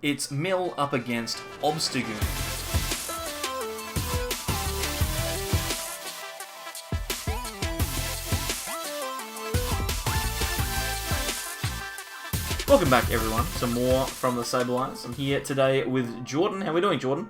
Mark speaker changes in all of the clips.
Speaker 1: It's Mill up against Obstagoon. Welcome back, everyone. Some more from the Sableyes. I'm here today with Jordan. How are we doing, Jordan?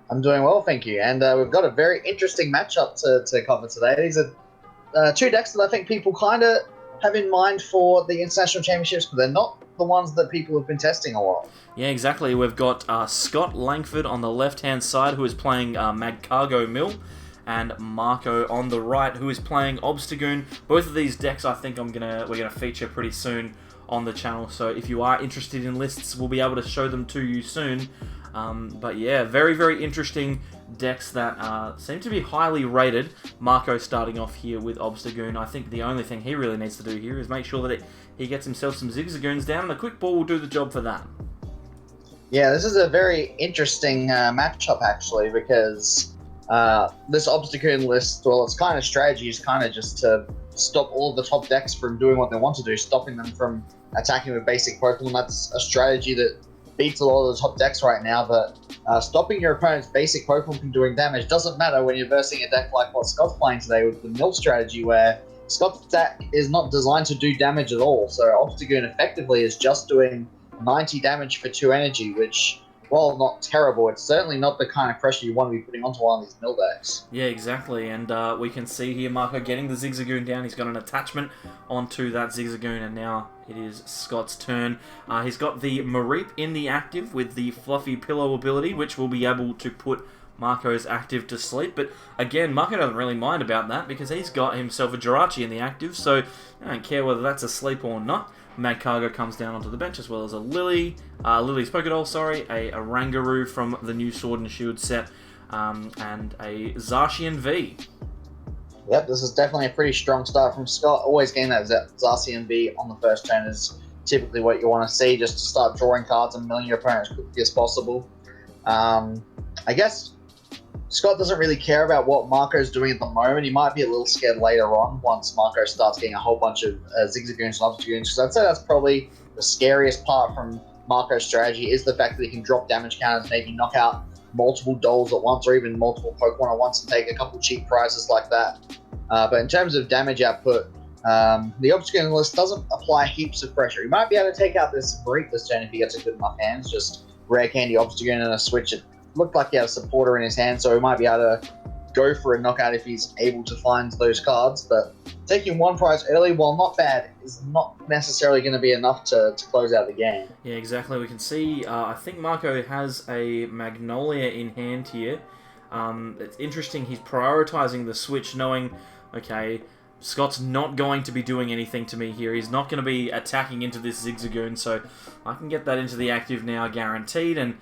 Speaker 2: I'm doing well, thank you. And we've got a very interesting matchup to cover today. These are two decks that I think people kind of have in mind for the International Championships, but they're not the ones that people have been testing a lot.
Speaker 1: Yeah, exactly. We've got Scott Langford on the left-hand side, who is playing Magcargo Mill, and Marco on the right, who is playing Obstagoon. Both of these decks, I think we're gonna feature pretty soon on the channel, so if you are interested in lists, we'll be able to show them to you soon. But yeah, very, very interesting decks that seem to be highly rated. Marco starting off here with Obstagoon. I think the only thing he really needs to do here is make sure that he gets himself some Zigzagoons down, and the quick ball will do the job for that.
Speaker 2: Yeah, this is a very interesting matchup, actually, because this Obstagoon list, well, its kind of strategy is kind of just to stop all of the top decks from doing what they want to do, stopping them from attacking with basic Pokemon. That's a strategy that beats a lot of the top decks right now, but stopping your opponent's basic Pokemon from doing damage doesn't matter when you're versing a deck like what Scott's playing today with the Mill strategy, where Scott's deck is not designed to do damage at all. So Obstagoon effectively is just doing 90 damage for 2 energy, which, while not terrible, it's certainly not the kind of pressure you want to be putting onto one of these Mill decks.
Speaker 1: Yeah, exactly, and we can see here Marco getting the Zigzagoon down. He's got an attachment onto that Zigzagoon, and now it is Scott's turn. He's got the Mareep in the active with the Fluffy Pillow ability, which will be able to put Marco's active to sleep. But again, Marco doesn't really mind about that because he's got himself a Jirachi in the active, so I don't care whether that's asleep or not. Magcargo comes down onto the bench, as well as a Lily's Pokédoll, a Rangaroo from the new Sword and Shield set, and a Zacian V.
Speaker 2: Yep, this is definitely a pretty strong start from Scott. Always getting that Zacian V on the first turn is typically what you want to see, just to start drawing cards and milling your opponent as quickly as possible. I guess Scott doesn't really care about what Marco's doing at the moment. He might be a little scared later on once Marco starts getting a whole bunch of Zigzagoons and Obstagoons, because I'd say that's probably the scariest part from Marco's strategy, is the fact that he can drop damage counters, maybe knock out multiple dolls at once or even multiple Pokemon at once and take a couple cheap prizes like that. But in terms of damage output, the Obstagoon list doesn't apply heaps of pressure. He might be able to take out this Mareep this turn if he gets a good enough hands, just Rare Candy Obstagoon and a switch. It looked like he had a supporter in his hand, so he might be able to go for a knockout if he's able to find those cards. But taking one prize early, while not bad, is not necessarily going to be enough to close out the game.
Speaker 1: Yeah, exactly. We can see, I think Marco has a Magnolia in hand here. It's interesting, he's prioritizing the switch, knowing, okay, Scott's not going to be doing anything to me here. He's not going to be attacking into this Zigzagoon, so I can get that into the active now, guaranteed, and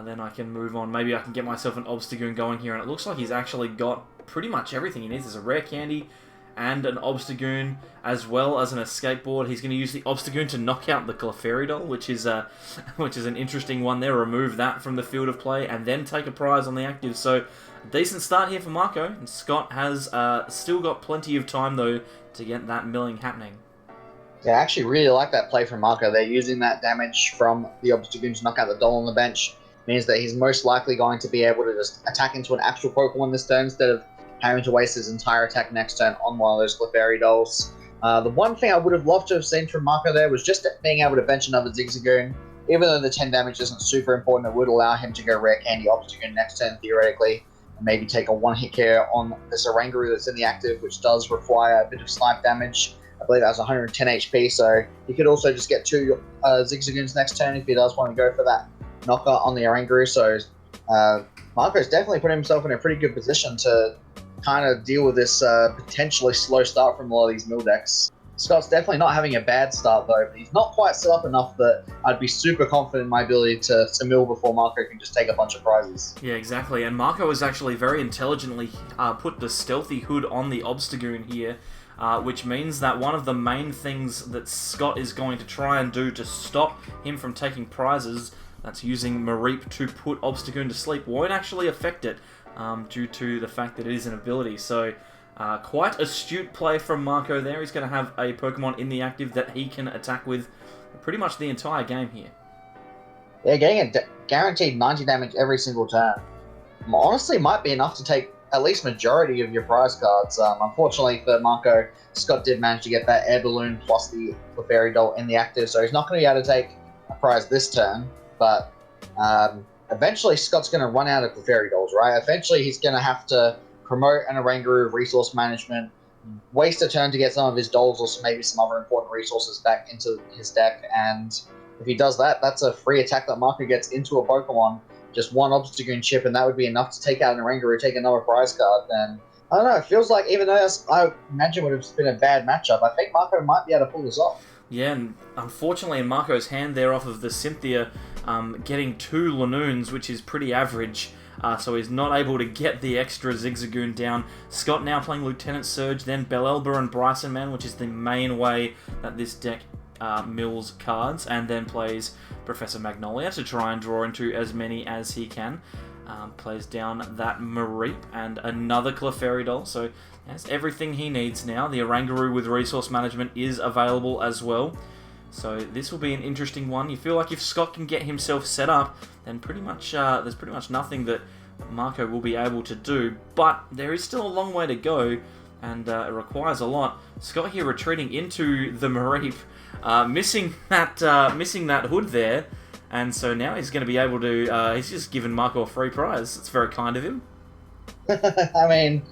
Speaker 1: then I can move on. Maybe I can get myself an Obstagoon going here, and it looks like he's actually got pretty much everything he needs. There's a Rare Candy and an Obstagoon, as well as an Escape Board. He's going to use the Obstagoon to knock out the Clefairy which is an interesting one there. Remove that from the field of play, and then take a prize on the active. So, a decent start here for Marco, and Scott has still got plenty of time, though, to get that milling happening.
Speaker 2: Yeah, I actually really like that play from Marco. They're using that damage from the Obstagoon to knock out the doll on the bench. Means that he's most likely going to be able to just attack into an actual Pokemon this turn instead of having to waste his entire attack next turn on one of those Clefairy dolls. The one thing I would have loved to have seen from Marco there was just being able to bench another Zigzagoon. Even though the 10 damage isn't super important, it would allow him to go Rare Candy Obstagoon next turn, theoretically, and maybe take a one-hit care on this Rangaroo that's in the active, which does require a bit of snipe damage. I believe that was 110 HP, so he could also just get 2 Zigzagoons next turn if he does want to go for that knocker on the Rangaroo. So Marco's definitely put himself in a pretty good position to kind of deal with this potentially slow start from a lot of these Mill decks. Scott's definitely not having a bad start, though, but he's not quite set up enough that I'd be super confident in my ability to mill before Marco can just take a bunch of prizes.
Speaker 1: Yeah, exactly, and Marco has actually very intelligently put the Stealthy Hood on the Obstagoon here, which means that one of the main things that Scott is going to try and do to stop him from taking prizes, that's using Mareep to put Obstagoon to sleep, won't actually affect it due to the fact that it is an ability. So quite astute play from Marco there. He's going to have a Pokemon in the active that he can attack with pretty much the entire game here.
Speaker 2: They're getting guaranteed 90 damage every single turn. Honestly, might be enough to take at least majority of your prize cards. Unfortunately for Marco, Scott did manage to get that air balloon plus the Clefairy Doll in the active, so he's not going to be able to take a prize this turn. But eventually, Scott's going to run out of Clefairy Dolls, right? Eventually, he's going to have to promote an Oranguru resource management, waste a turn to get some of his dolls or maybe some other important resources back into his deck. And if he does that, that's a free attack that Marco gets into a Pokemon. Just one Obstagoon chip, and that would be enough to take out an Oranguru, take another prize card. And I don't know, it feels like, even though I imagine would have been a bad matchup, I think Marco might be able to pull this off.
Speaker 1: Yeah, and unfortunately in Marco's hand there off of the Cynthia, getting 2 Lanoons, which is pretty average, so he's not able to get the extra Zigzagoon down. Scott now playing Lieutenant Surge, then Bellelba and Bryson Man, which is the main way that this deck mills cards, and then plays Professor Magnolia to try and draw into as many as he can. Plays down that Mareep and another Clefairy Doll, so has everything he needs now. The Oranguru with resource management is available as well, so this will be an interesting one. You feel like if Scott can get himself set up, then pretty much there's pretty much nothing that Marco will be able to do, but there is still a long way to go, and it requires a lot. Scott here retreating into the Mareep, missing that hood there, and so now he's going to be able to, he's just given Marco a free prize. It's very kind of him.
Speaker 2: I mean,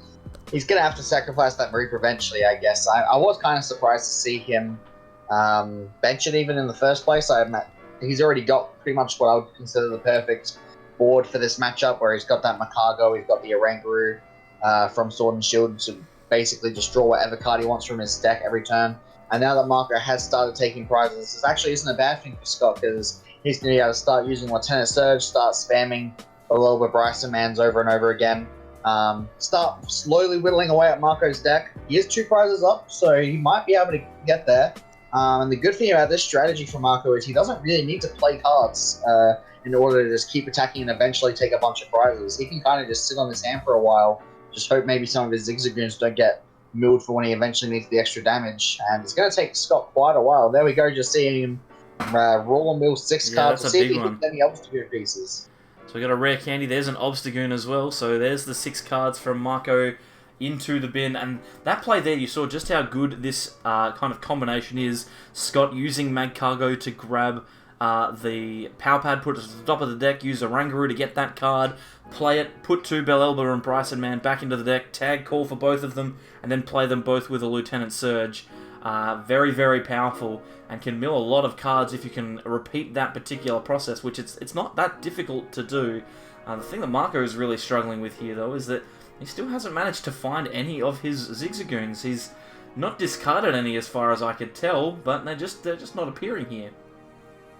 Speaker 2: he's going to have to sacrifice that Mareep eventually, I guess. I was kind of surprised to see him bench it even in the first place. He's already got pretty much what I would consider the perfect board for this matchup, where he's got that Magcargo, he's got the Oranguru from Sword and Shield to basically just draw whatever card he wants from his deck every turn. And now that Marco has started taking prizes, this actually isn't a bad thing for Scott, because he's going to be able to start using Lieutenant Surge, start spamming a little bit Bryson Mans over and over again, start slowly whittling away at Marco's deck. He has 2 prizes up, so he might be able to get there. And the good thing about this strategy for Marco is he doesn't really need to play cards in order to just keep attacking and eventually take a bunch of prizes. He can kind of just sit on his hand for a while, just hope maybe some of his Zigzagoons don't get milled for when he eventually needs the extra damage. And it's going to take Scott quite a while. There we go, just seeing him roll and mill 6 cards to see if he hits any Obstagoon pieces.
Speaker 1: So we got a rare candy. There's an Obstagoon as well. So there's the 6 cards from Marco into the bin. And that play there, you saw just how good this kind of combination is. Scott using Magcargo to grab the Power Pad, put it at the top of the deck, use Oranguru to get that card, play it, put 2 Bellelba and Bryson Man back into the deck, tag call for both of them, and then play them both with a Lieutenant Surge. Very, very powerful, and can mill a lot of cards if you can repeat that particular process, which it's not that difficult to do. The thing that Marco is really struggling with here, though, is that he still hasn't managed to find any of his Zigzagoons. He's not discarded any as far as I could tell, but they're just not appearing here.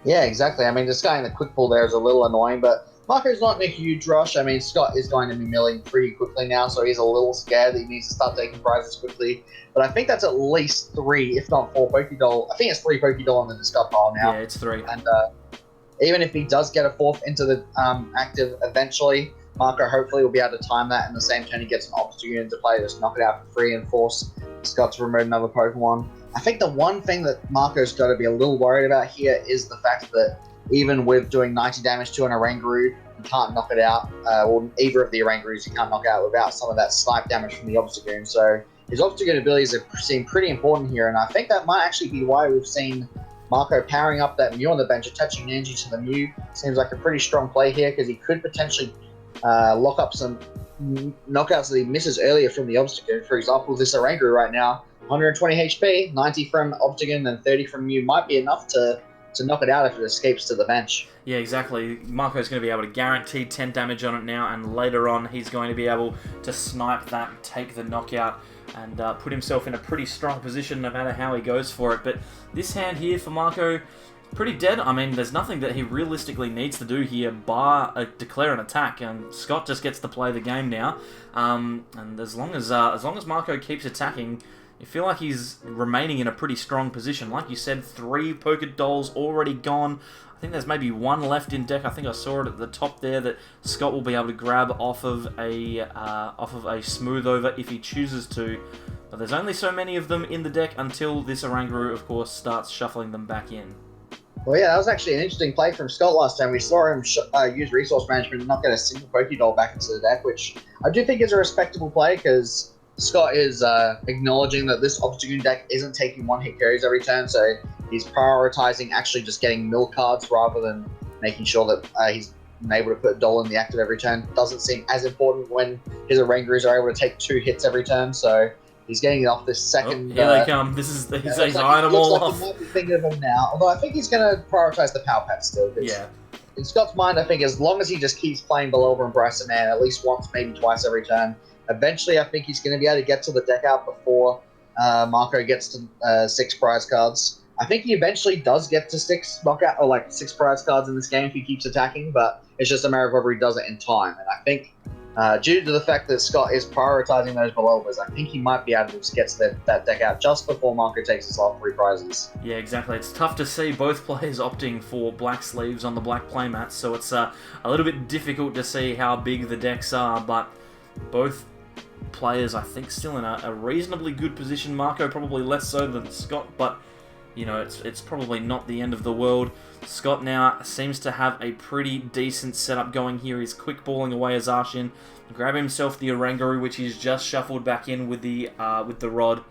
Speaker 2: Yeah, exactly. I mean, just getting the quick pull there is a little annoying, but Marco's not in a huge rush. I mean, Scott is going to be milling pretty quickly now, so he's a little scared that he needs to start taking prizes quickly. But I think that's at least 3, if not 4 Pokédoll. I think it's 3 Pokédoll in the discard pile now.
Speaker 1: Yeah, it's 3.
Speaker 2: And even if he does get a 4th into the active eventually, Marco hopefully will be able to time that in the same turn he gets an Obstagoon into play, just knock it out for free and force Scott to promote another Pokemon. I think the one thing that Marco's got to be a little worried about here is the fact that even with doing 90 damage to an Oranguru, you can't knock it out. Well, either of the Orangurus you can't knock out without some of that snipe damage from the Obstagoon. So his Obstagoon abilities seem pretty important here, and I think that might actually be why we've seen Marco powering up that Mew on the bench, attaching energy to the Mew. Seems like a pretty strong play here, because he could potentially lock up some knockouts that he misses earlier from the Obstagoon. For example, this Oranguru right now, 120 HP, 90 from Obstagoon, and 30 from Mew might be enough to knock it out if it escapes to the bench.
Speaker 1: Yeah, exactly. Marco's going to be able to guarantee 10 damage on it now, and later on he's going to be able to snipe that, take the knockout, and put himself in a pretty strong position no matter how he goes for it. But this hand here for Marco, pretty dead. I mean, there's nothing that he realistically needs to do here bar declare an attack, and Scott just gets to play the game now. And as long as Marco keeps attacking, you feel like he's remaining in a pretty strong position. Like you said, 3 Pokédolls already gone. I think there's maybe 1 left in deck. I think I saw it at the top there that Scott will be able to grab off of a smooth over if he chooses to. But there's only so many of them in the deck until this Oranguru, of course, starts shuffling them back in.
Speaker 2: Well, yeah, that was actually an interesting play from Scott last time. We saw him use resource management and not get a single Pokédoll back into the deck, which I do think is a respectable play because Scott is acknowledging that this Obstagoon deck isn't taking one-hit carries every turn, so he's prioritizing actually just getting mill cards rather than making sure that he's able to put Doll in the active every turn. Doesn't seem as important when his Orangarus are able to take 2 hits every turn, so he's getting it off this second.
Speaker 1: Here they come. He's eyeing them all off.
Speaker 2: He might be thinking of him now, although I think he's going to prioritize the Power Pad still.
Speaker 1: Yeah.
Speaker 2: In Scott's mind, I think as long as he just keeps playing Belova and Bryson Man at least once, maybe twice every turn, eventually I think he's going to be able to get to the deck out before Marco gets to 6 prize cards. I think he eventually does get to 6 knockout or like 6 prize cards in this game if he keeps attacking, but it's just a matter of whether he does it in time. And I think due to the fact that Scott is prioritizing those Belovas, I think he might be able to just get to that deck out just before Marco takes his last 3 prizes.
Speaker 1: Yeah, exactly. It's tough to see both players opting for black sleeves on the black playmats, so it's a little bit difficult to see how big the decks are, but both players, I think, still in a reasonably good position. Marco probably less so than Scott, but you know, it's probably not the end of the world. Scott now seems to have a pretty decent setup going here. He's quick balling away a Zacian, grab himself the Oranguru, which he's just shuffled back in with the rod.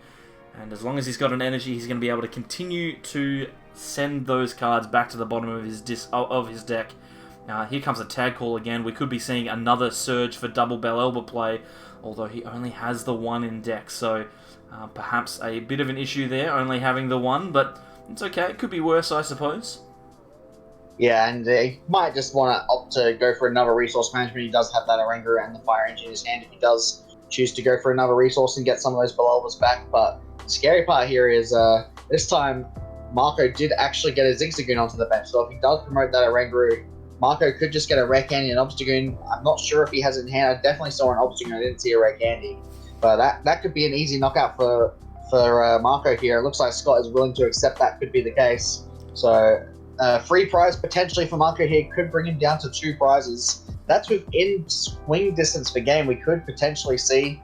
Speaker 1: And as long as he's got an energy, he's going to be able to continue to send those cards back to the bottom of his deck. Here comes a tag call again. We could be seeing another surge for double Bellelba play, although he only has the 1 in deck, so perhaps a bit of an issue there, only having the 1, but it's okay. It could be worse, I suppose.
Speaker 2: Yeah, and he might just want to opt to go for another resource management. He does have that Oranguru and the Fire Engine in his hand if he does choose to go for another resource and get some of those Belelvas back. But the scary part here is this time Marco did actually get a Zigzagoon onto the bench. So if he does promote that Oranguru, Marco could just get a Rare Candy and Obstagoon. I'm not sure if he has it in hand. I definitely saw an Obstagoon. I didn't see a Rare Candy. But that could be an easy knockout for Marco here. It looks like Scott is willing to accept that could be the case. So free prize potentially for Marco here could bring him down to 2 prizes. That's within swing distance per game. We could potentially see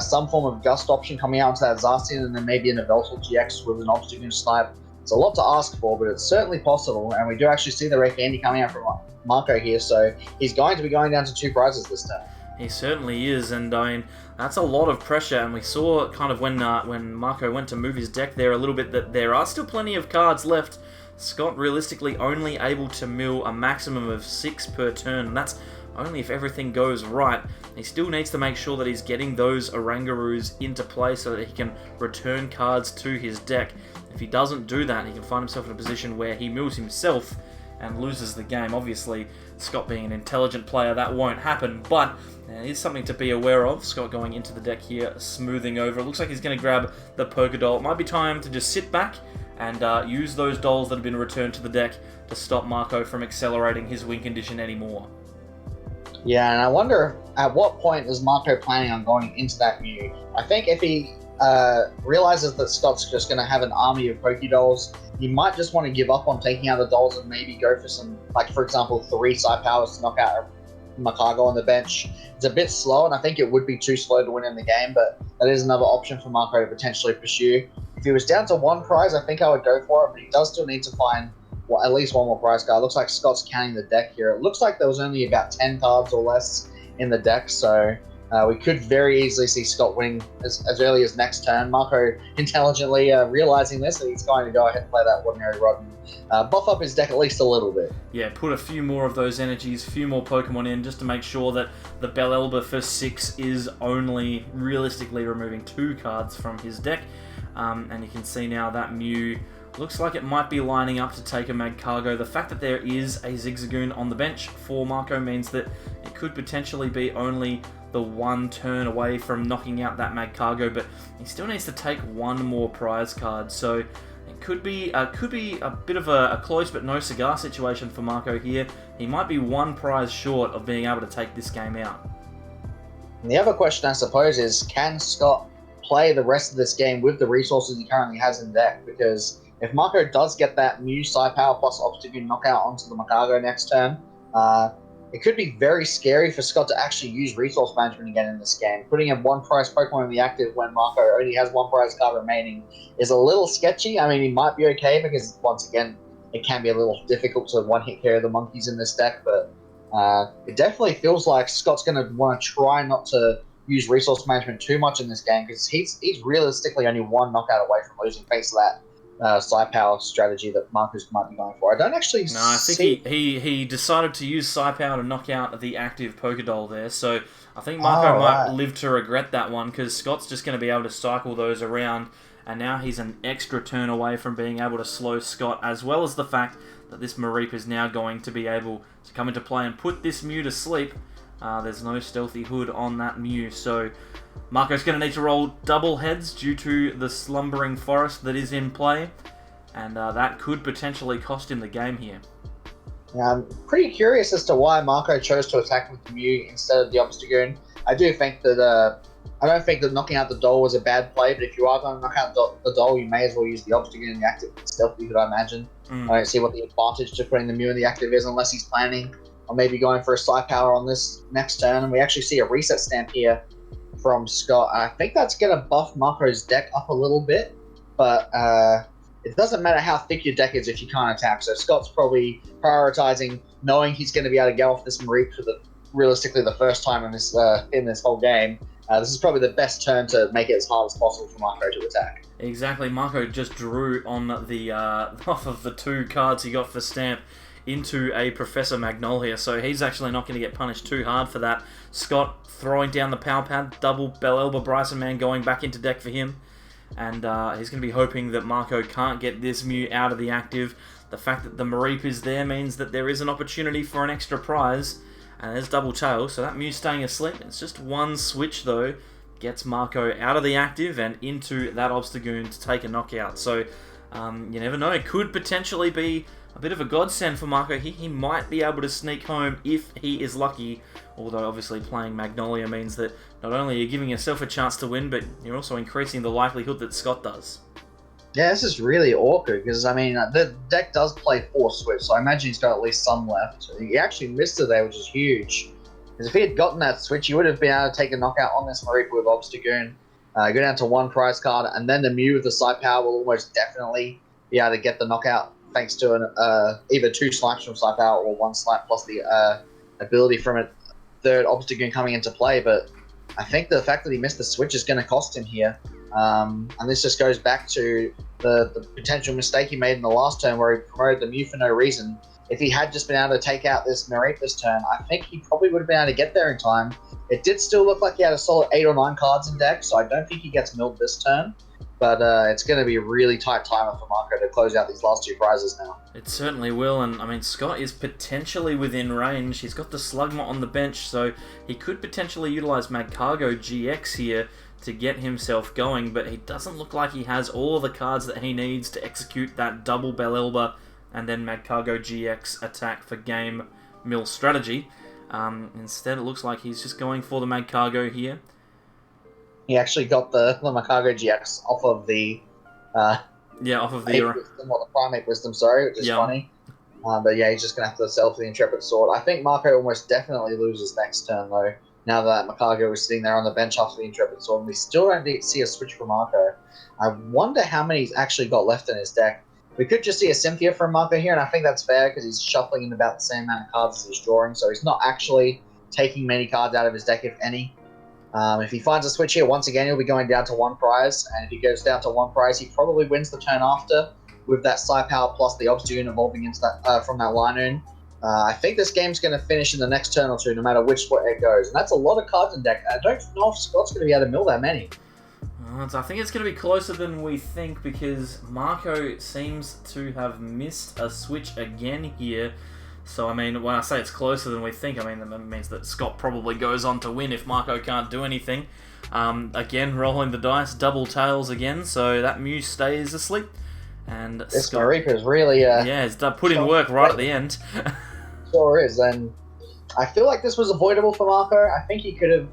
Speaker 2: some form of gust option coming out into that Zacian and then maybe an Yveltal GX with an Obstagoon snipe. It's a lot to ask for, but it's certainly possible. And we do actually see the Rare Candy coming out from Marco here. So he's going to be going down to 2 prizes this time.
Speaker 1: He certainly is, and I mean, that's a lot of pressure, and we saw kind of when Marco went to move his deck there a little bit that there are still plenty of cards left. Scott realistically only able to mill a maximum of 6 per turn, and that's only if everything goes right. He still needs to make sure that he's getting those Orangurus into play so that he can return cards to his deck. If he doesn't do that, he can find himself in a position where he mills himself and loses the game. Obviously, Scott being an intelligent player, that won't happen, but it is something to be aware of. Scott going into the deck here, smoothing over. It looks like he's going to grab the Pokédoll. It might be time to just sit back and use those dolls that have been returned to the deck to stop Marco from accelerating his win condition anymore.
Speaker 2: Yeah, and I wonder at what point is Marco planning on going into that Mew? I think if he realizes that Scott's just going to have an army of Pokédolls, he might just want to give up on taking out the dolls and maybe go for some, like for example, 3 Psy Powers to knock out Magcargo on the bench. It's a bit slow, and I think it would be too slow to win in the game, but that is another option for Marco to potentially pursue. If he was down to 1 prize, I think I would go for it, but he does still need to find at least 1 more prize card. It looks like Scott's counting the deck here. It looks like there was only about 10 cards or less in the deck, so we could very easily see Scott winning as early as next turn. Marco intelligently realizing this, and he's going to go ahead and play that Ordinary Rod and buff up his deck at least a little bit.
Speaker 1: Yeah, put a few more of those energies, a few more Pokemon in, just to make sure that the Bellelba for 6 is only realistically removing 2 cards from his deck. And you can see now that Mew looks like it might be lining up to take a Magcargo. The fact that there is a Zigzagoon on the bench for Marco means that it could potentially be only the 1 turn away from knocking out that Magcargo, but he still needs to take 1 more prize card. So it could be a bit of a close but no cigar situation for Marco here. He might be 1 prize short of being able to take this game out.
Speaker 2: And the other question, I suppose, is can Scott play the rest of this game with the resources he currently has in deck? Because if Marco does get that Mew Psy Power plus Obstagoon knockout onto the Magcargo next turn, it could be very scary for Scott to actually use resource management again in this game. Putting in 1 prize Pokemon in the active when Marco only has 1 prize card remaining is a little sketchy. I mean, he might be okay because, once again, it can be a little difficult to one-hit KO the monkeys in this deck, but it definitely feels like Scott's going to want to try not to use resource management too much in this game, because he's realistically only one knockout away from losing face to that side power strategy that Marcus might be going for. I don't actually
Speaker 1: No, I think he decided to use Psi Power to knock out the active Pokédoll there, so I think Marco might live to regret that one, because Scott's just going to be able to cycle those around, and now he's an extra turn away from being able to slow Scott, as well as the fact that this Mareep is now going to be able to come into play and put this Mew to sleep. There's no Stealthy Hood on that Mew, so Marco's going to need to roll double heads due to the Slumbering Forest that is in play, and that could potentially cost him the game here.
Speaker 2: Yeah, I'm pretty curious as to why Marco chose to attack with the Mew instead of the Obstagoon. I do think that I don't think that knocking out the Doll was a bad play, but if you are going to knock out the Doll, you may as well use the Obstagoon in the active Stealthy Hood, I imagine. I don't see what the advantage to putting the Mew in the active is, unless he's planning on maybe going for a Psi Power on this next turn. And we actually see a reset stamp here from Scott. And I think that's going to buff Marco's deck up a little bit, but it doesn't matter how thick your deck is if you can't attack. So Scott's probably prioritizing knowing he's going to be able to go off this Mareep for realistically the first time in this whole game. This is probably the best turn to make it as hard as possible for Marco to attack.
Speaker 1: Exactly, Marco just drew on the off of the 2 cards he got for stamp into a Professor Magnolia, so he's actually not going to get punished too hard for that. Scott throwing down the power pad, double Bell Elba Bryson Man going back into deck for him, and he's going to be hoping that Marco can't get this Mew out of the active. The fact that the Mareep is there means that there is an opportunity for an extra prize, and there's double tail, so that Mew's staying asleep. It's just one switch though, gets Marco out of the active and into that Obstagoon to take a knockout. So you never know, it could potentially be a bit of a godsend for Marco. He might be able to sneak home if he is lucky, although obviously playing Magnolia means that not only are you giving yourself a chance to win, but you're also increasing the likelihood that Scott does.
Speaker 2: Yeah, this is really awkward, because, I mean, the deck does play 4 switch, so I imagine he's got at least some left. He actually missed it there, which is huge. Because if he had gotten that switch, he would have been able to take a knockout on this Mareep with Obstagoon, go down to 1 prize card, and then the Mew with the Psi Power will almost definitely be able to get the knockout, thanks to either 2 slaps from Psi Power or 1 slap plus the ability from a 3rd Obstagoon coming into play. But I think the fact that he missed the switch is going to cost him here. And this just goes back to the potential mistake he made in the last turn where he promoted the Mew for no reason. If he had just been able to take out this Mareep this turn, I think he probably would have been able to get there in time. It did still look like he had a solid 8 or 9 cards in deck, so I don't think he gets milled this turn. But it's going to be a really tight timer for Marco to close out these last 2 prizes now.
Speaker 1: It certainly will, and I mean, Scott is potentially within range. He's got the Slugma on the bench, so he could potentially utilize Magcargo GX here to get himself going, but he doesn't look like he has all the cards that he needs to execute that double Bell Elba and then Magcargo GX attack for game mill strategy. Instead, it looks like he's just going for the Magcargo here.
Speaker 2: He actually got the Magcargo GX off of the
Speaker 1: off of the
Speaker 2: Wisdom, or the Primate Wisdom, sorry, which is funny. But yeah, he's just going to have to sell for the Intrepid Sword. I think Marco almost definitely loses next turn, though, now that Magcargo is sitting there on the bench after the Intrepid Sword, and we still don't see a switch for Marco. I wonder how many he's actually got left in his deck. We could just see a Cynthia from Marco here, and I think that's fair, because he's shuffling in about the same amount of cards as he's drawing, so he's not actually taking many cards out of his deck, if any. If he finds a switch here, once again, he'll be going down to 1 prize, and if he goes down to 1 prize, he probably wins the turn after, with that Psi Power plus the Obstagoon evolving into that from that Linoon. I think this game's going to finish in the next turn or 2, no matter which way it goes. And that's a lot of cards in deck. I don't know if Scott's going to be able to mill that many.
Speaker 1: I think it's going to be closer than we think, because Marco seems to have missed a switch again here. So, I mean, when I say it's closer than we think, I mean, that means that Scott probably goes on to win if Marco can't do anything. Again, rolling the dice, double tails again, so that Mew stays asleep. And
Speaker 2: this
Speaker 1: Scott,
Speaker 2: Mareep is really...
Speaker 1: it's put in work right at the end.
Speaker 2: Sure is, and I feel like this was avoidable for Marco. I think he could have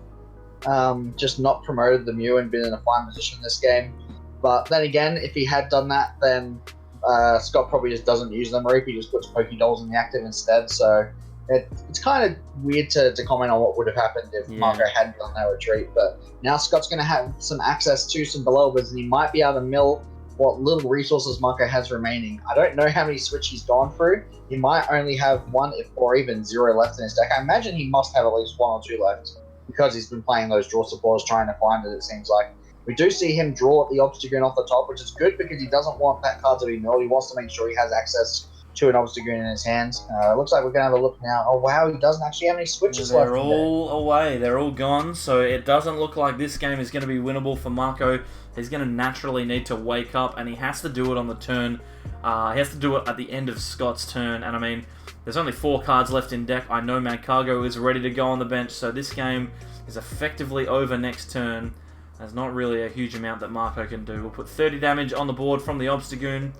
Speaker 2: just not promoted the Mew and been in a fine position this game. But then again, if he had done that, then Scott probably just doesn't use the Mareep. He just puts Pokédolls in the active instead. So it's kind of weird to comment on what would have happened if Marco hadn't done that retreat. But now Scott's going to have some access to some Belobas, and he might be able to mill what little resources Marco has remaining. I don't know how many switch he's gone through. He might only have one or even zero left in his deck. I imagine he must have at least one or two left because he's been playing those draw supports trying to find it seems like. We do see him draw the Obstagoon off the top, which is good because he doesn't want that card to be milled. He wants to make sure he has access to an Obstagoon in his hands. Looks like we're going to have a look now. Oh, wow, he doesn't actually have any switches left.
Speaker 1: They're all away. They're all gone, so it doesn't look like this game is going to be winnable for Marco. He's going to naturally need to wake up, and he has to do it on the turn. He has to do it at the end of Scott's turn, and I mean, there's only 4 cards left in deck. I know Magcargo is ready to go on the bench, so this game is effectively over next turn. There's not really a huge amount that Marco can do. We'll put 30 damage on the board from the Obstagoon.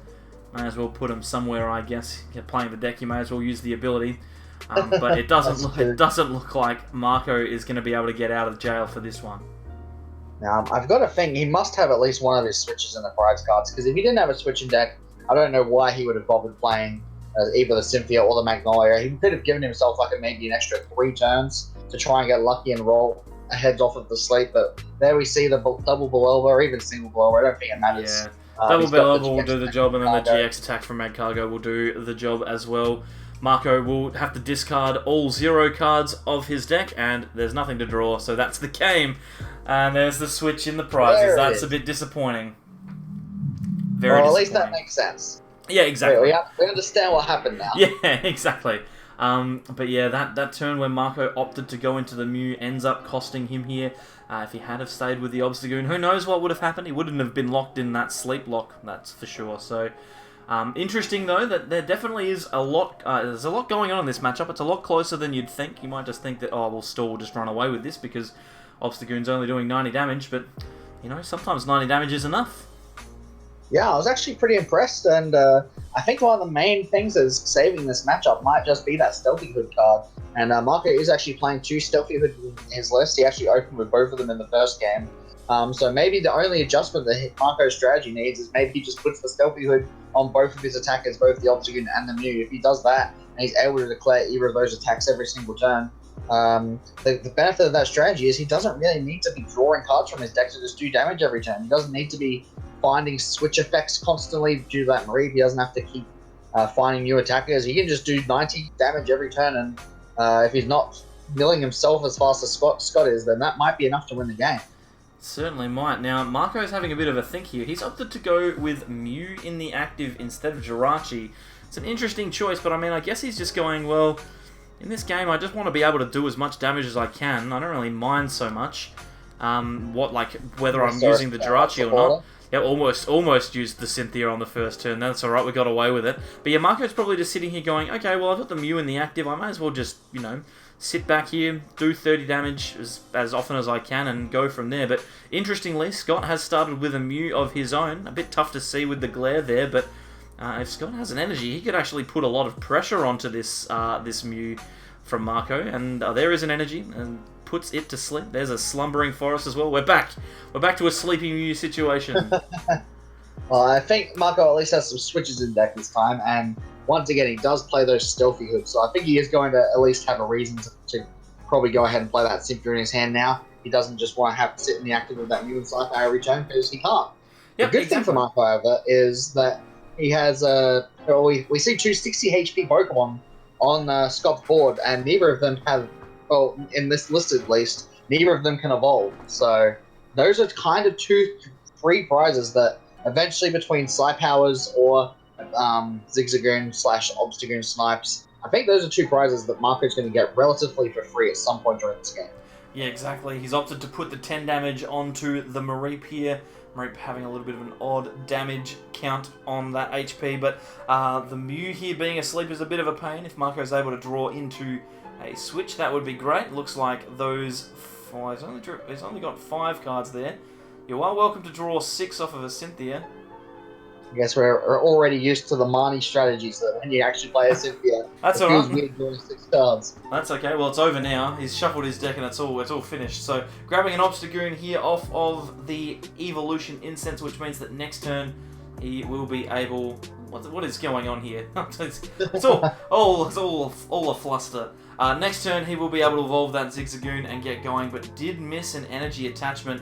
Speaker 1: May as well put him somewhere, I guess. Playing the deck, you may as well use the ability. But it doesn't look like Marco is going to be able to get out of jail for this one.
Speaker 2: Now, I've got a thing. He must have at least one of his switches in the prize cards, because if he didn't have a switch in deck, I don't know why he would have bothered playing either the Cynthia or the Magnolia. He could have given himself maybe an extra 3 turns to try and get lucky and roll heads off of the slate, but there we see the double Belova or even single Belova. I don't think it matters.
Speaker 1: Yeah. Double Belova will do the job, and then the GX attack from Magcargo will do the job as well. Marco will have to discard all 0 cards of his deck, and there's nothing to draw, so that's the game. And there's the switch in the prizes. That's a bit disappointing. Very disappointing.
Speaker 2: At least that makes sense.
Speaker 1: Yeah, exactly.
Speaker 2: We understand what happened now.
Speaker 1: Yeah, exactly. But yeah, that turn where Marco opted to go into the Mew ends up costing him here. If he had have stayed with the Obstagoon, who knows what would have happened? He wouldn't have been locked in that sleep lock, that's for sure. So, interesting though that there definitely is a lot. There's a lot going on in this matchup. It's a lot closer than you'd think. You might just think that we'll just run away with this because Obstagoon's only doing 90 damage. But you know, sometimes 90 damage is enough.
Speaker 2: Yeah, I was actually pretty impressed, and I think one of the main things that's saving this matchup might just be that Stealthy Hood card. And Marco is actually playing 2 Stealthy Hood in his list. He actually opened with both of them in the first game. So maybe the only adjustment that Marco's strategy needs is maybe he just puts the Stealthy Hood on both of his attackers, both the Obstagoon and the Mew. If he does that, and he's able to declare either of those attacks every single turn, the benefit of that strategy is he doesn't really need to be drawing cards from his deck to just do damage every turn. He doesn't need to be finding switch effects constantly due to that Mareep. He doesn't have to keep finding new attackers. He can just do 90 damage every turn, and if he's not milling himself as fast as Scott is, then that might be enough to win the game.
Speaker 1: Certainly might. Now, Marco's having a bit of a think here. He's opted to go with Mew in the active instead of Jirachi. It's an interesting choice, but I mean, I guess he's just going, well, in this game, I just want to be able to do as much damage as I can. I don't really mind so much whether I'm using the Jirachi or not. Yeah, almost used the Cynthia on the first turn. That's alright, we got away with it. But yeah, Marco's probably just sitting here going, okay, well, I've got the Mew in the active. I might as well just, sit back here, do 30 damage as often as I can, and go from there. But interestingly, Scott has started with a Mew of his own. A bit tough to see with the glare there, but if Scott has an energy, he could actually put a lot of pressure onto this Mew from Marco. And there is an energy, and puts it to sleep. There's a slumbering forest as well. We're back to a sleeping Mew situation.
Speaker 2: Well, I think Marco at least has some switches in deck this time, and once again, he does play those Stealthy Hoods, so I think he is going to at least have a reason to probably go ahead and play that Cynthia in his hand now. He doesn't just want to have to sit in the active with that Mew and Sci-Fi every turn, because he can't.
Speaker 1: Yep,
Speaker 2: the good thing for Marco, however, is that he has we see 2 60 HP Pokemon on Scott's board, and neither of them have, well, in this list at least, neither of them can evolve. So those are kind of 2-3 prizes that eventually, between Psy-Powers or Zigzagoon / Obstagoon Snipes, I think those are 2 prizes that Marco's going to get relatively for free at some point during this game.
Speaker 1: Yeah, exactly. He's opted to put the 10 damage onto the Mareep here. Mareep having a little bit of an odd damage count on that HP, but the Mew here being asleep is a bit of a pain. If Marco's able to draw into a switch, that would be great. Looks like those 5... He's only got 5 cards there. You are welcome to draw 6 off of a Cynthia.
Speaker 2: I guess we're already used to the Marnie strategies that when you actually play a Cynthia,
Speaker 1: that's
Speaker 2: it feels weird drawing 6 cards.
Speaker 1: That's okay. Well, it's over now. He's shuffled his deck and it's all finished. So grabbing an Obstagoon here off of the Evolution Incense, which means that next turn he will be able. What is going on here? it's all a fluster. Next turn he will be able to evolve that Zigzagoon and get going, but did miss an energy attachment.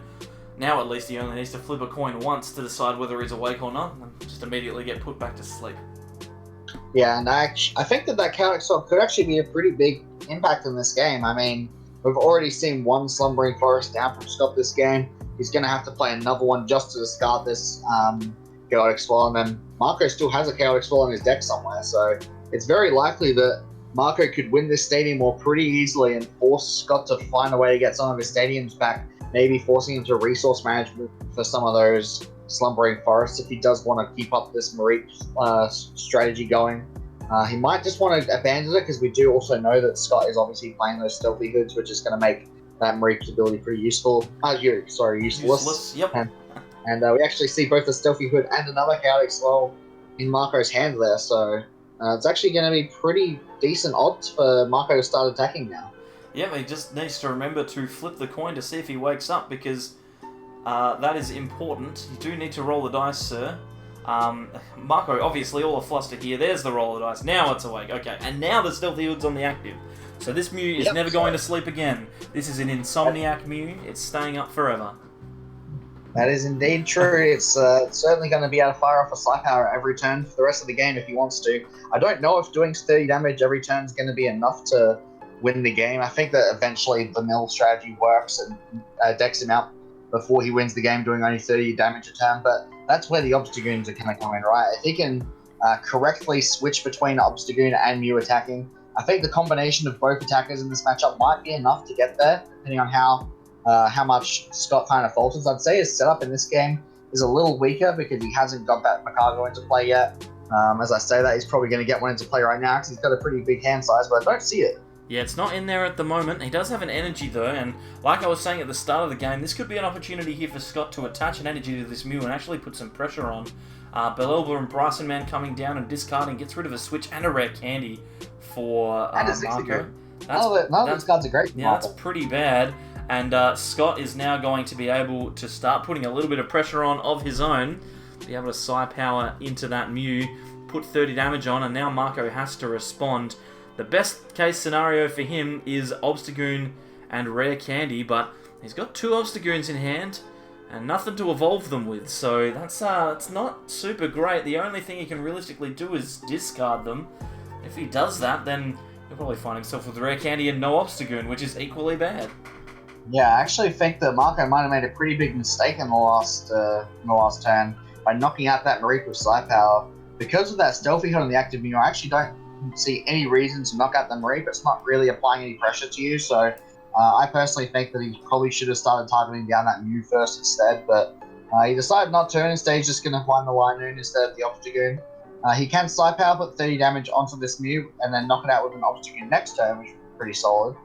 Speaker 1: Now at least he only needs to flip a coin once to decide whether he's awake or not, and just immediately get put back to sleep.
Speaker 2: Yeah, and I think that chaotic swap could actually be a pretty big impact in this game. I mean, we've already seen one Slumbering Forest down from Scott this game. He's going to have to play another one just to discard this chaotic swirl, and then Marco still has a chaotic swirl in his deck somewhere, so it's very likely that Marco could win this stadium war pretty easily and force Scott to find a way to get some of his stadiums back, maybe forcing him to resource management for some of those Slumbering Forests if he does want to keep up this Mareep strategy going. He might just want to abandon it because we do also know that Scott is obviously playing those Stealthy Hoods, which is going to make that Mareep's ability pretty useful. Useless.
Speaker 1: Yep.
Speaker 2: And we actually see both the Stealthy Hood and another Chaotic Swirl in Marco's hand there, so it's actually going to be pretty decent odds for Marco to start attacking now.
Speaker 1: Yeah, he just needs to remember to flip the coin to see if he wakes up, because that is important. You do need to roll the dice, sir. Marco, obviously, all the fluster here. There's the roll of the dice. Now it's awake. Okay, and now the Stealthy Hood's on the active. So this Mew is never going to sleep again. This is an Insomniac Mew. It's staying up forever.
Speaker 2: That is indeed true. It's certainly going to be able to fire off a Psy Power every turn for the rest of the game if he wants to. I don't know if doing 30 damage every turn is going to be enough to win the game. I think that eventually the mill strategy works and decks him out before he wins the game, doing only 30 damage a turn. But that's where the Obstagoons are going to come in, right? If he can correctly switch between Obstagoon and Mew attacking, I think the combination of both attackers in this matchup might be enough to get there, depending on how much Scott kind of falters. I'd say his setup in this game is a little weaker because he hasn't got that Magcargo into play yet. As I say that, he's probably going to get one into play right now because he's got a pretty big hand size, but I don't see it.
Speaker 1: Yeah, it's not in there at the moment. He does have an energy though, and like I was saying at the start of the game, this could be an opportunity here for Scott to attach an energy to this Mew and actually put some pressure on. Belelba and Bryson Man coming down and discarding, gets rid of a switch and a rare candy for Marco.
Speaker 2: None of those cards are great.
Speaker 1: Yeah, that's pretty bad. And Scott is now going to be able to start putting a little bit of pressure on of his own, be able to Psy Power into that Mew, put 30 damage on, and now Marco has to respond. The best case scenario for him is Obstagoon and Rare Candy, but he's got 2 Obstagoons in hand and nothing to evolve them with, so that's not super great. The only thing he can realistically do is discard them. If he does that, then he'll probably find himself with Rare Candy and no Obstagoon, which is equally bad.
Speaker 2: Yeah, I actually think that Marco might have made a pretty big mistake in the last turn by knocking out that Mareep with Psy Power. Because of that Stealthy Hood on the active Mew, I actually don't see any reason to knock out the Mareep. It's not really applying any pressure to you, so I personally think that he probably should have started targeting down that Mew first instead, but he decided not to, and instead he's just going to find the Linoon instead of the Obstagoon. He can Psy Power, put 30 damage onto this Mew, and then knock it out with an Obstagoon next turn, which is pretty solid.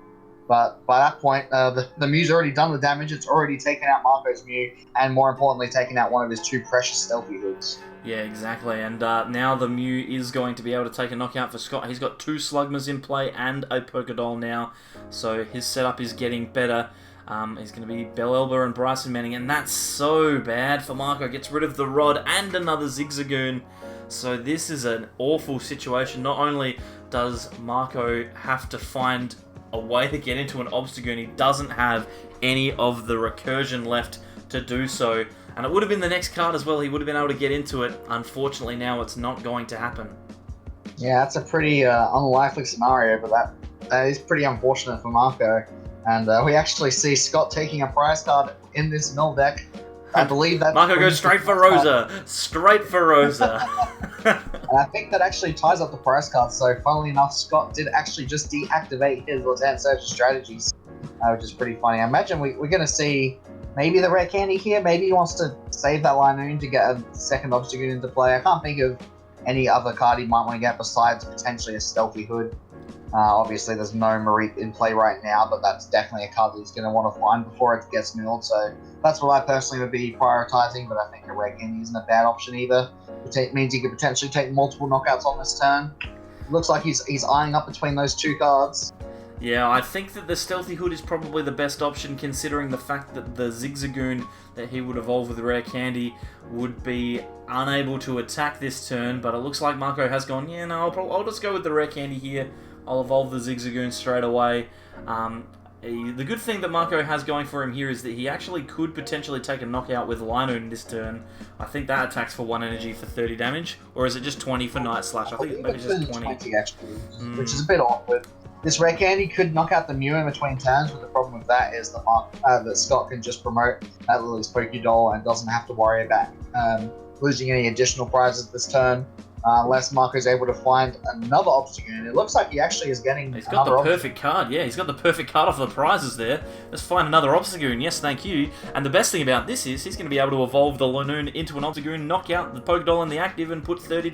Speaker 2: But by that point, the Mew's already done the damage. It's already taken out Marco's Mew, and more importantly, taken out one of his 2 precious Stealthy Hoods.
Speaker 1: Yeah, exactly. And now the Mew is going to be able to take a knockout for Scott. He's got 2 Slugmas in play and a Pokédoll now, so his setup is getting better. He's going to be Belelba and Bryson Manning, and that's so bad for Marco. Gets rid of the Rod and another Zigzagoon. So this is an awful situation. Not only does Marco have to find a way to get into an Obstagoon, he doesn't have any of the recursion left to do so. And it would have been the next card as well. He would have been able to get into it. Unfortunately, now it's not going to happen.
Speaker 2: Yeah, that's a pretty unlikely scenario, but that is pretty unfortunate for Marco. And we actually see Scott taking a prize card in this mill deck. I believe that
Speaker 1: Marco goes straight for Rosa. Straight for Rosa.
Speaker 2: And I think that actually ties up the prize card. So, funnily enough, Scott did actually just deactivate his Lieutenant Surge's strategies, which is pretty funny. I imagine we're going to see maybe the Rare Candy here. Maybe he wants to save that Linoon to get a second Obstagoon into play. I can't think of any other card he might want to get besides potentially a Stealthy Hood. Obviously, there's no Mareep in play right now, but that's definitely a card that he's going to want to find before it gets milled. So that's what I personally would be prioritizing, but I think a Rare Candy isn't a bad option either. It means he could potentially take multiple knockouts on this turn. It looks like he's eyeing up between those 2 cards.
Speaker 1: Yeah, I think that the Stealthy Hood is probably the best option, considering the fact that the Zigzagoon that he would evolve with Rare Candy would be unable to attack this turn, but it looks like Marco has gone, I'll just go with the Rare Candy here. I'll evolve the Zigzagoon straight away. The good thing that Marco has going for him here is that he actually could potentially take a knockout with Linoon this turn. I think that attacks for 1 energy for 30 damage, or is it just 20 for Night Slash? I think maybe it's just 20.
Speaker 2: Actually, which is a bit awkward. This Rare Candy could knock out the Mew in between turns, but the problem with that is that Scott can just promote that Lily's Pokédoll and doesn't have to worry about losing any additional prizes this turn. Unless Marco's able to find another Obstagoon. It looks like he actually is getting
Speaker 1: He's got the perfect card, yeah. He's got the perfect card off the prizes there. Let's find another Obstagoon, yes, thank you. And the best thing about this is he's going to be able to evolve the Linoon into an Obstagoon, knock out the Pokédoll in the active, and put 90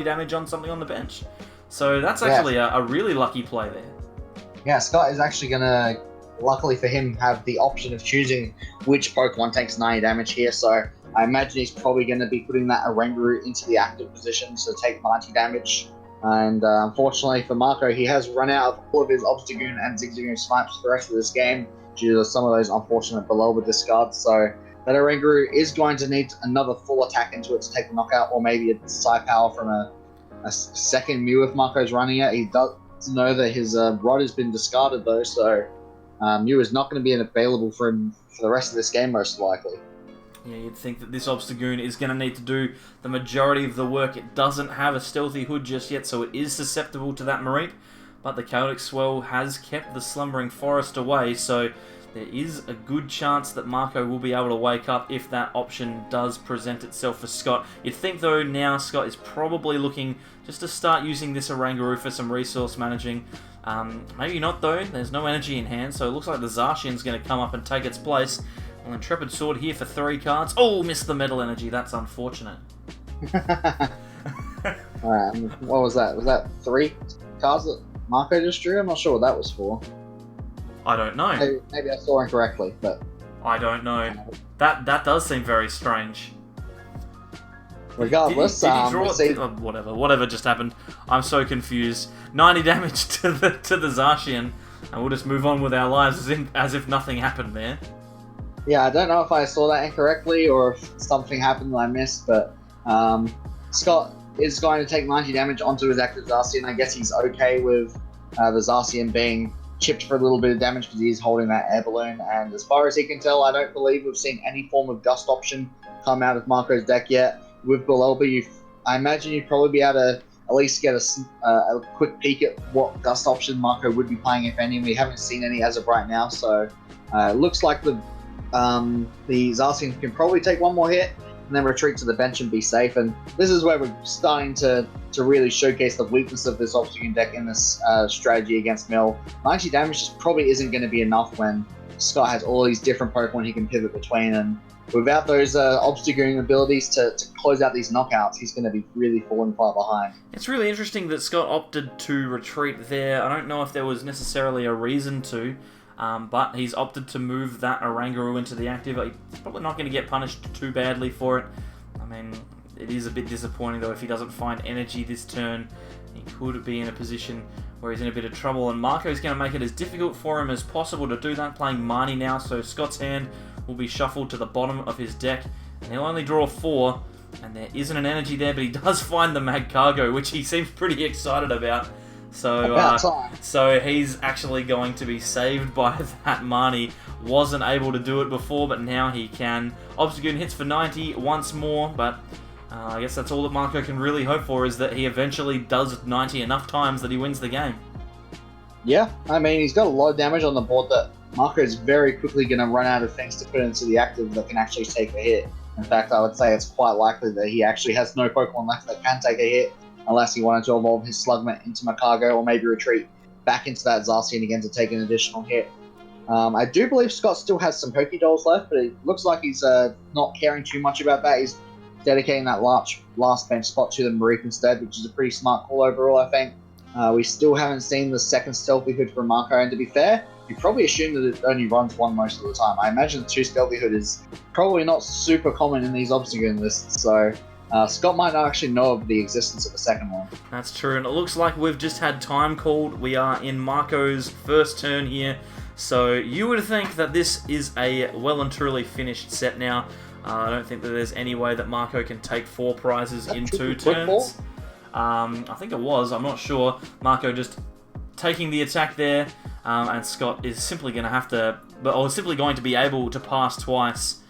Speaker 1: damage on something on the bench. So that's actually a really lucky play there.
Speaker 2: Yeah, Scott is actually going to, luckily for him, have the option of choosing which Pokemon takes 90 damage here, so I imagine he's probably going to be putting that Oranguru into the active position to take 90 damage. And unfortunately for Marco, he has run out of all of his Obstagoon and Zigzagoon snipes for the rest of this game due to some of those unfortunate Belova discards. So that Oranguru is going to need another full attack into it to take the knockout, or maybe a Psy Power from a second Mew if Marco's running it. He does know that his Rod has been discarded though, so Mew is not going to be available for him for the rest of this game most likely.
Speaker 1: Yeah, you'd think that this Obstagoon is going to need to do the majority of the work. It doesn't have a Stealthy Hood just yet, so it is susceptible to that Mareep. But the Chaotic Swell has kept the Slumbering Forest away, so there is a good chance that Marco will be able to wake up if that option does present itself for Scott. You'd think, though, now Scott is probably looking just to start using this Oranguru for some resource managing. Maybe not, though. There's no energy in hand, so it looks like the Zacian's going to come up and take its place. Well, Intrepid Sword here for 3 cards. Oh, missed the Metal Energy. That's unfortunate.
Speaker 2: Alright, what was that? Was that 3 cards that Marco just drew? I'm not sure what that was for.
Speaker 1: I don't know.
Speaker 2: Maybe I saw incorrectly, but
Speaker 1: I don't know. That does seem very strange.
Speaker 2: Regardless,
Speaker 1: did he draw whatever just happened. I'm so confused. 90 damage to the Zacian, and we'll just move on with our lives as if nothing happened there.
Speaker 2: Yeah, I don't know if I saw that incorrectly or if something happened that I missed, but Scott is going to take 90 damage onto his active Zacian. I guess he's okay with the Zacian being chipped for a little bit of damage because he's holding that air balloon, and as far as he can tell, I don't believe we've seen any form of Gust option come out of Marco's deck yet. With Belova, I imagine you'd probably be able to at least get a quick peek at what Gust option Marco would be playing, if any, and we haven't seen any as of right now, so it looks like the Zacian can probably take one more hit and then retreat to the bench and be safe. And this is where we're starting to really showcase the weakness of this Obstagoon deck in this strategy against Mill. 90 damage just probably isn't going to be enough when Scott has all these different Pokemon he can pivot between, and without those Obstagoon abilities to close out these knockouts, he's going to be really falling far behind.
Speaker 1: It's really interesting that Scott opted to retreat there. I don't know if there was necessarily a reason to, but he's opted to move that Oranguru into the active. He's probably not going to get punished too badly for it. I mean, it is a bit disappointing, though, if he doesn't find energy this turn. He could be in a position where he's in a bit of trouble, and Marco's going to make it as difficult for him as possible to do that, playing Marnie now, so Scott's hand will be shuffled to the bottom of his deck, and he'll only draw 4, and there isn't an energy there, but he does find the Magcargo, which he seems pretty excited about. So he's actually going to be saved by that Marnie. Wasn't able to do it before, but now he can. Obstagoon hits for 90 once more, but I guess that's all that Marco can really hope for, is that he eventually does 90 enough times that he wins the game.
Speaker 2: Yeah, I mean, he's got a lot of damage on the board that Marco is very quickly going to run out of things to put into the active that can actually take a hit. In fact, I would say it's quite likely that he actually has no Pokemon left that can take a hit, unless he wanted to evolve his Slugma into Magcargo, or maybe retreat back into that Zacian again to take an additional hit. I do believe Scott still has some Pokédolls left, but it looks like he's not caring too much about that. He's dedicating that last bench spot to the Mareep instead, which is a pretty smart call overall, I think. We still haven't seen the second Stealthy Hood from Marco, and to be fair, you probably assume that it only runs one most of the time. I imagine the 2 Stealthy Hood is probably not super common in these Obstagoon lists, so Scott might not actually know of the existence of a second one.
Speaker 1: That's true, and it looks like we've just had time called. We are in Marco's first turn here, so you would think that this is a well and truly finished set now. I don't think that there's any way that Marco can take 4 prizes in 2 turns. I think it was, I'm not sure. Marco just taking the attack there, and Scott is simply going to have to, or simply going to be able to pass twice,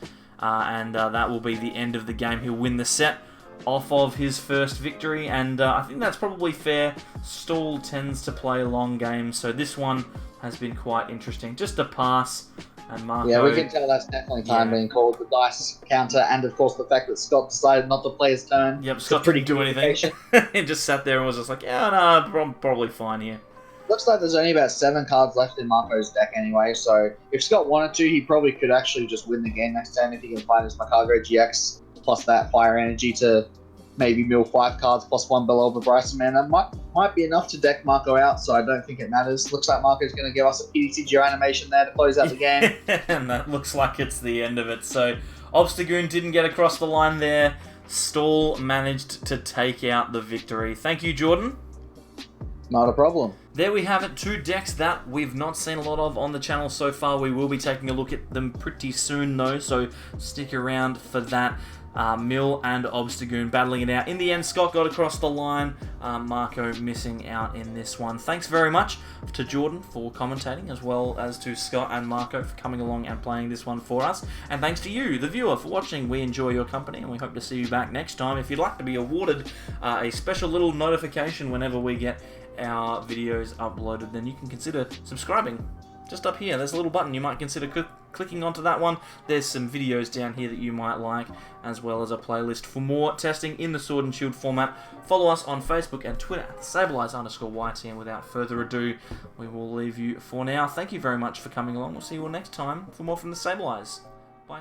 Speaker 1: and that will be the end of the game. He'll win the set off of his first victory, and I think that's probably fair. Stall tends to play long games, so this one has been quite interesting. Just a pass, and Marco...
Speaker 2: Yeah, we can tell that's definitely time being called. The dice counter, and of course the fact that Scott decided not to play his turn.
Speaker 1: Yep, Scott didn't do anything. He just sat there and was just like, yeah, no, I'm probably fine here.
Speaker 2: Looks like there's only about 7 cards left in Marco's deck anyway, so if Scott wanted to, he probably could actually just win the game next turn if he can find his Magcargo GX plus that Fire Energy to maybe mill 5 cards plus 1 below the Bryson Man. That might be enough to deck Marco out, so I don't think it matters. Looks like Marco's going to give us a PTCG animation there to close out the game.
Speaker 1: And that looks like it's the end of it. So Obstagoon didn't get across the line there. Stall managed to take out the victory. Thank you, Jordan.
Speaker 2: Not a problem.
Speaker 1: There we have it, 2 decks that we've not seen a lot of on the channel so far. We will be taking a look at them pretty soon though, so stick around for that. Mill and Obstagoon battling it out. In the end, Scott got across the line. Marco missing out in this one. Thanks very much to Jordan for commentating, as well as to Scott and Marco for coming along and playing this one for us. And thanks to you, the viewer, for watching. We enjoy your company, and we hope to see you back next time. If you'd like to be awarded a special little notification whenever we get our videos uploaded, then you can consider subscribing. Just up here, there's a little button. You might consider clicking onto that one. There's some videos down here that you might like, as well as a playlist for more testing in the Sword and Shield format. Follow us on Facebook and Twitter at @SableEyes_YT. And without further ado, we will leave you for now. Thank you very much for coming along. We'll see you all next time for more from the Sable Eyes. Bye.